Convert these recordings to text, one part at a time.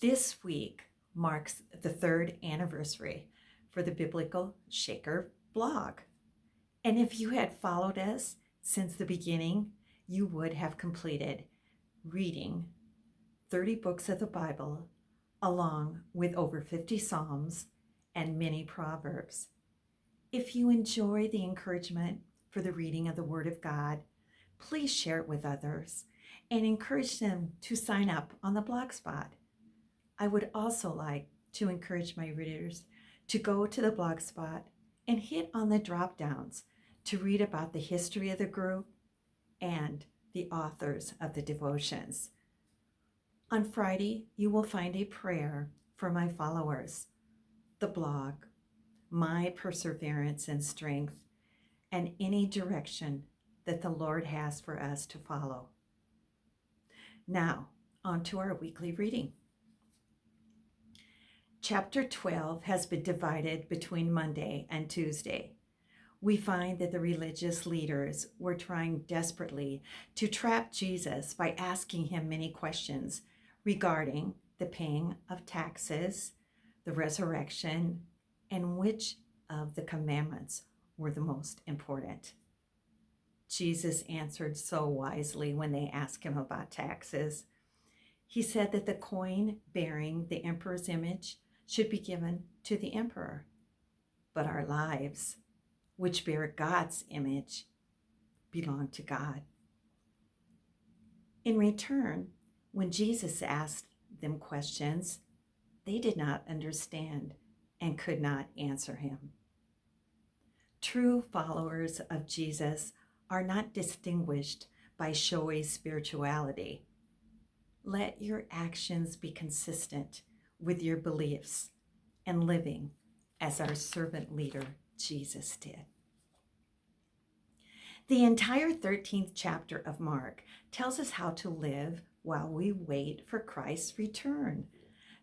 This week marks the third anniversary for the Biblical Shaker blog. And if you had followed us since the beginning, you would have completed reading 30 books of the Bible, along with over 50 Psalms and many Proverbs. If you enjoy the encouragement for the reading of the Word of God, please share it with others and encourage them to sign up on the Blogspot. I would also like to encourage my readers to go to the Blogspot and hit on the drop downs to read about the history of the group and the authors of the devotions. On Friday, you will find a prayer for my followers, the blog, my perseverance and strength, and any direction that the Lord has for us to follow. Now, on to our weekly reading. Chapter 12 has been divided between Monday and Tuesday. We find that the religious leaders were trying desperately to trap Jesus by asking him many questions regarding the paying of taxes, the resurrection, and which of the commandments were the most important. Jesus answered so wisely when they asked him about taxes. He said that the coin bearing the emperor's image should be given to the emperor, but our lives, which bear God's image, belong to God. In return, when Jesus asked them questions, they did not understand and could not answer him. True followers of Jesus are not distinguished by showy spirituality. Let your actions be consistent with your beliefs and living as our servant leader Jesus did. The entire 13th chapter of Mark tells us how to live while we wait for Christ's return.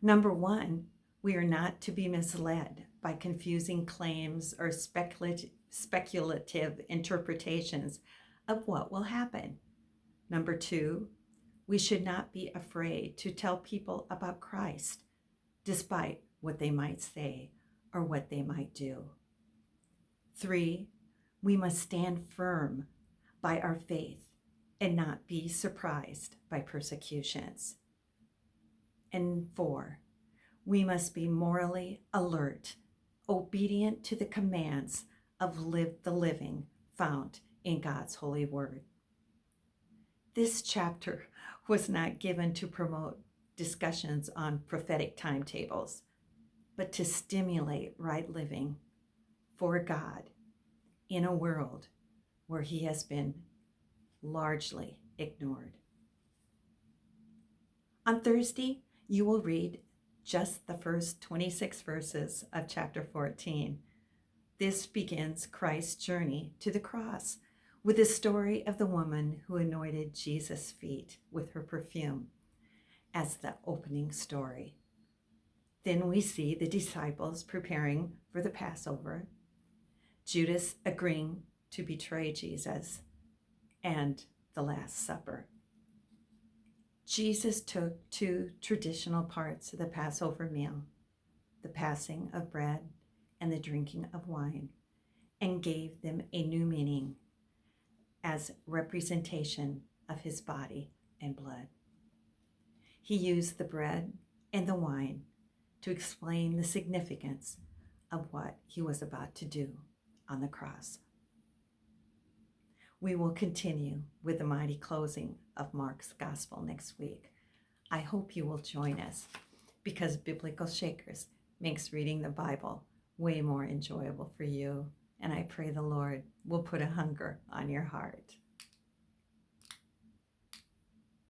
Number one, we are not to be misled by confusing claims or speculative interpretations of what will happen. Number two, we should not be afraid to tell people about Christ, despite what they might say or what they might do. 3, we must stand firm by our faith and not be surprised by persecutions. And 4, we must be morally alert, obedient to the commands of the living found in God's holy word. This chapter was not given to promote discussions on prophetic timetables, but to stimulate right living for God in a world where he has been largely ignored. On Thursday, you will read just the first 26 verses of chapter 14. This begins Christ's journey to the cross with the story of the woman who anointed Jesus' feet with her perfume as the opening story. Then we see the disciples preparing for the Passover, Judas agreeing to betray Jesus, and the Last Supper. Jesus took 2 traditional parts of the Passover meal, the passing of bread and the drinking of wine, and gave them a new meaning as representation of his body and blood. He used the bread and the wine to explain the significance of what he was about to do on the cross. We will continue with the mighty closing of Mark's Gospel next week. I hope you will join us because Biblical Shakers makes reading the Bible way more enjoyable for you. And I pray the Lord will put a hunger on your heart.